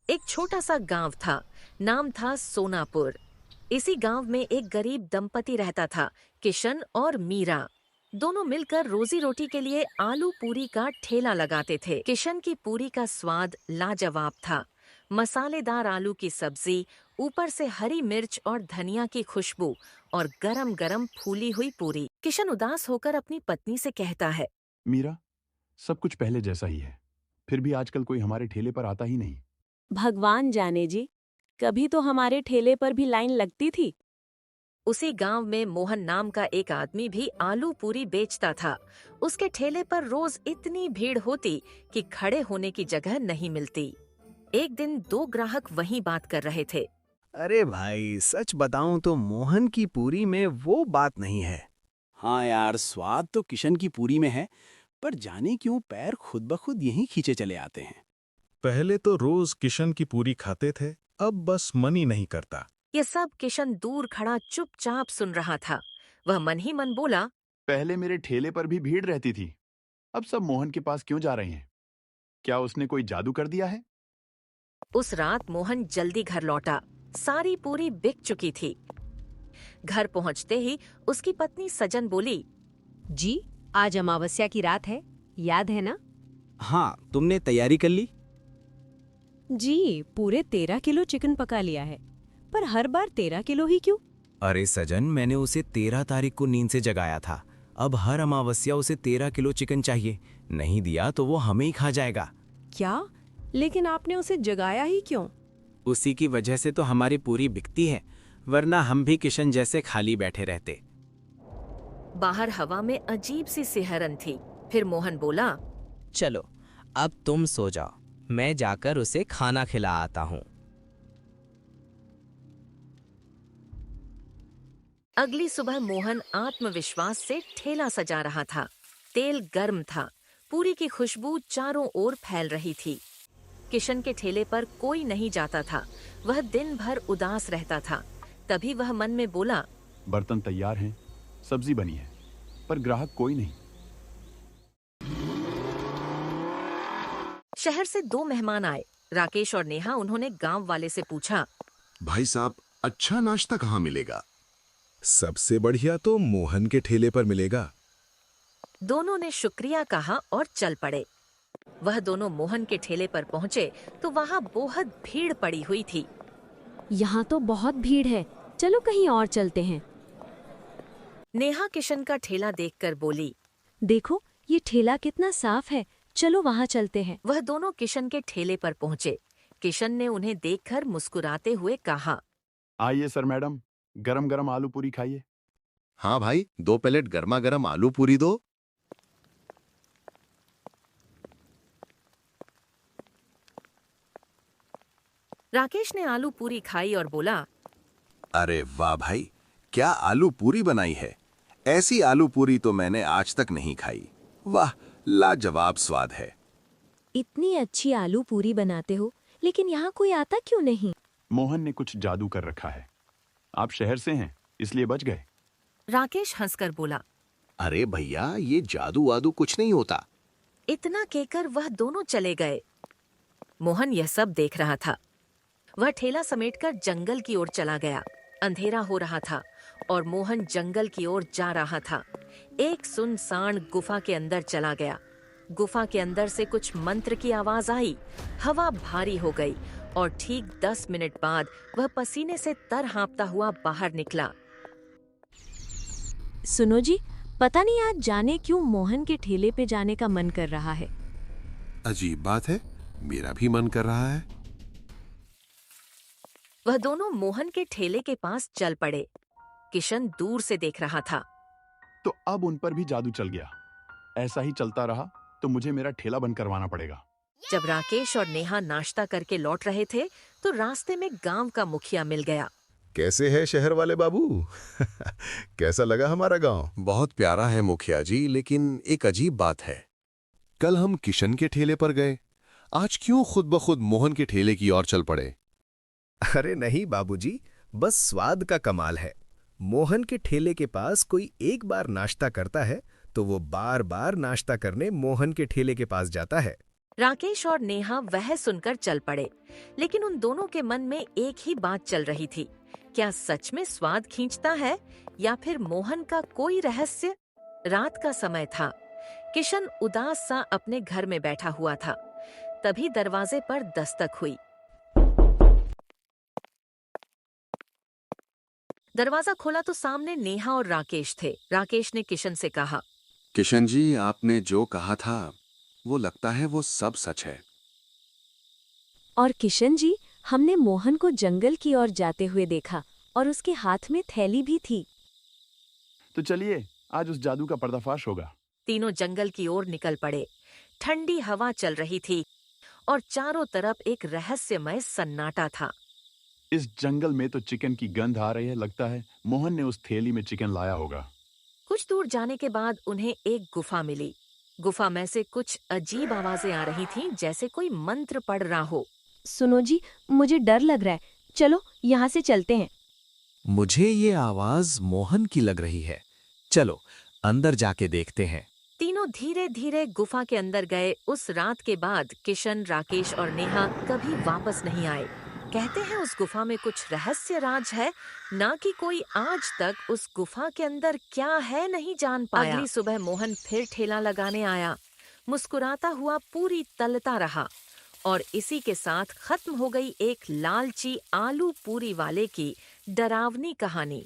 एक छोटा सा गांव था। नाम था सोनापुर। इसी गांव में एक गरीब दंपति रहता था, किशन और मीरा। दोनों मिलकर रोजी रोटी के लिए आलू पूरी का ठेला लगाते थे। किशन की पूरी का स्वाद लाजवाब था। मसालेदार आलू की सब्जी, ऊपर से हरी मिर्च और धनिया की खुशबू, और गरम गरम फूली हुई पूरी। किशन उदास होकर अपनी पत्नी से कहता है, मीरा, सब कुछ पहले जैसा ही है। फिर भी आजकल कोई हमारे ठेले पर आता ही नहीं। भगवान जाने जी, कभी तो हमारे ठेले पर भी लाइन लगती थी। उसी गांव में मोहन नाम का एक आदमी भी आलू पूरी बेचता था। उसके ठेले पर रोज इतनी भीड़ होती कि खड़े होने की जगह नहीं मिलती। एक दिन दो ग्राहक वहीं बात कर रहे थे। अरे भाई, सच बताऊं तो मोहन की पूरी में वो बात नहीं है। हाँ यार, स्वाद तो किशन की पूरी में है, पर जाने क्यों पैर खुद ब खुद यहीं खींचे चले आते हैं। पहले तो रोज किशन की पूरी खाते थे, अब बस मन ही नहीं करता। ये सब किशन दूर खड़ा चुपचाप सुन रहा था। वह मन ही मन बोला, पहले मेरे ठेले पर भी भीड़ रहती थी, अब सब मोहन के पास क्यों जा रहे हैं? क्या उसने कोई जादू कर दिया है? उस रात मोहन जल्दी घर लौटा। सारी पूरी बिक चुकी थी। घर पहुंचते ही उसकी पत्नी सजन बोली, जी, आज अमावस्या की रात है, याद है ना? हाँ, तुमने तैयारी कर ली? जी, पूरे 13 किलो चिकन पका लिया है, पर हर बार 13 किलो ही क्यों? अरे सजन, मैंने उसे 13 तारीख को नींद से जगाया था। अब हर अमावस्या उसे 13 किलो चिकन चाहिए। नहीं दिया तो वो हमें ही खा जाएगा। क्या? लेकिन आपने उसे जगाया ही क्यों? उसी की वजह से तो हमारी पूरी बिकती है, वरना हम भी किशन जैसे खाली बैठे रहते। बाहर हवा में अजीब सी सिहरन थी। फिर मोहन बोला, चलो अब तुम सो जाओ, मैं जाकर उसे खाना खिला आता हूँ। अगली सुबह मोहन आत्मविश्वास से ठेला सजा रहा था। तेल गर्म था, पूरी की खुशबू चारों ओर फैल रही थी। किशन के ठेले पर कोई नहीं जाता था। वह दिन भर उदास रहता था। तभी वह मन में बोला, बर्तन तैयार हैं, सब्जी बनी है, पर ग्राहक कोई नहीं। शहर से दो मेहमान आए, राकेश और नेहा। उन्होंने गांव वाले से पूछा, भाई साहब, अच्छा नाश्ता कहाँ मिलेगा? सबसे बढ़िया तो मोहन के ठेले पर मिलेगा। दोनों ने शुक्रिया कहा और चल पड़े। वह दोनों मोहन के ठेले पर पहुंचे तो वहां बहुत भीड़ पड़ी हुई थी। यहाँ तो बहुत भीड़ है, चलो कहीं और चलते हैं। नेहा किशन का ठेला देखकर बोली, देखो, ये ठेला कितना साफ है, चलो वहाँ चलते हैं। वह दोनों किशन के ठेले पर पहुंचे। किशन ने उन्हें देखकर मुस्कुराते हुए कहा, आइए सर मैडम, गरम गरम आलू पूरी खाइए। हाँ भाई, 2 प्लेट गर्मा गर्म आलू पूरी दो। राकेश ने आलू पूरी खाई और बोला, अरे वाह भाई, क्या आलू पूरी बनाई है। ऐसी आलू पूरी तो मैंने आज तक नहीं खाई। वाह, लाजवाब स्वाद है। इतनी अच्छी आलू पूरी बनाते हो, लेकिन यहाँ कोई आता क्यों नहीं? मोहन ने कुछ जादू कर रखा है। आप शहर से हैं, इसलिए बच गए। राकेश हंसकर बोला। अरे भैया, ये जादू वादू कुछ नहीं होता। इतना कहकर वह दोनों चले गए। मोहन यह सब देख रहा था। वह ठेला समेटकर जंगल की ओर चला गया। अंधेरा हो रहा था और मोहन जंगल की ओर जा रहा था। एक सुनसान गुफा के अंदर चला गया। गुफा के अंदर से कुछ मंत्र की आवाज आई। हवा भारी हो गई और ठीक 10 मिनट बाद वह पसीने से तर हाँपता हुआ बाहर निकला। सुनो जी, पता नहीं आज जाने क्यों मोहन के ठेले पे जाने का मन कर रहा है। अजीब बात है, मेरा भी मन कर रहा है। वह दोनों मोहन के ठेले के पास चल पड़े। किशन दूर से देख रहा था। तो अब उन पर भी जादू चल गया। ऐसा ही चलता रहा तो मुझे मेरा ठेला बंद करवाना पड़ेगा। जब राकेश और नेहा नाश्ता करके लौट रहे थे तो रास्ते में गांव का मुखिया मिल गया। कैसे है शहर वाले बाबू? कैसा लगा हमारा गांव? बहुत प्यारा है मुखिया जी, लेकिन एक अजीब बात है। कल हम किशन के ठेले पर गए, आज क्यों खुद ब खुद मोहन के ठेले की ओर चल पड़े? अरे नहीं बाबूजी, बस स्वाद का कमाल है। मोहन के ठेले के पास कोई एक बार नाश्ता करता है तो वो बार बार नाश्ता करने मोहन के ठेले के पास जाता है। राकेश और नेहा वह सुनकर चल पड़े, लेकिन उन दोनों के मन में एक ही बात चल रही थी। क्या सच में स्वाद खींचता है या फिर मोहन का कोई रहस्य? रात का समय था। किशन उदास सा अपने घर में बैठा हुआ था। तभी दरवाजे पर दस्तक हुई। दरवाजा खोला तो सामने नेहा और राकेश थे। राकेश ने किशन से कहा, किशन जी, आपने जो कहा था वो लगता है वो सब सच है। और किशन जी, हमने मोहन को जंगल की ओर जाते हुए देखा और उसके हाथ में थैली भी थी। तो चलिए, आज उस जादू का पर्दाफाश होगा। तीनों जंगल की ओर निकल पड़े। ठंडी हवा चल रही थी और चारों तरफ एक रहस्यमय सन्नाटा था। इस जंगल में तो चिकन की गंध आ रही है। लगता है मोहन ने उस थैली में चिकन लाया होगा। कुछ दूर जाने के बाद उन्हें एक गुफा मिली। गुफा में से कुछ अजीब आवाजें आ रही थीं, जैसे कोई मंत्र पढ़ रहा हो। सुनो जी, मुझे डर लग रहा है, चलो यहाँ से चलते हैं। मुझे ये आवाज मोहन की लग रही है, चलो अंदर जाके देखते हैं। तीनों धीरे धीरे गुफा के अंदर गए। उस रात के बाद किशन, राकेश और नेहा कभी वापस नहीं आए। कहते हैं उस गुफा में कुछ रहस्य राज है, ना कि कोई आज तक उस गुफा के अंदर क्या है नहीं जान पाया। अगली सुबह मोहन फिर ठेला लगाने आया। मुस्कुराता हुआ पूरी तलता रहा और इसी के साथ खत्म हो गई एक लालची आलू पूरी वाले की डरावनी कहानी।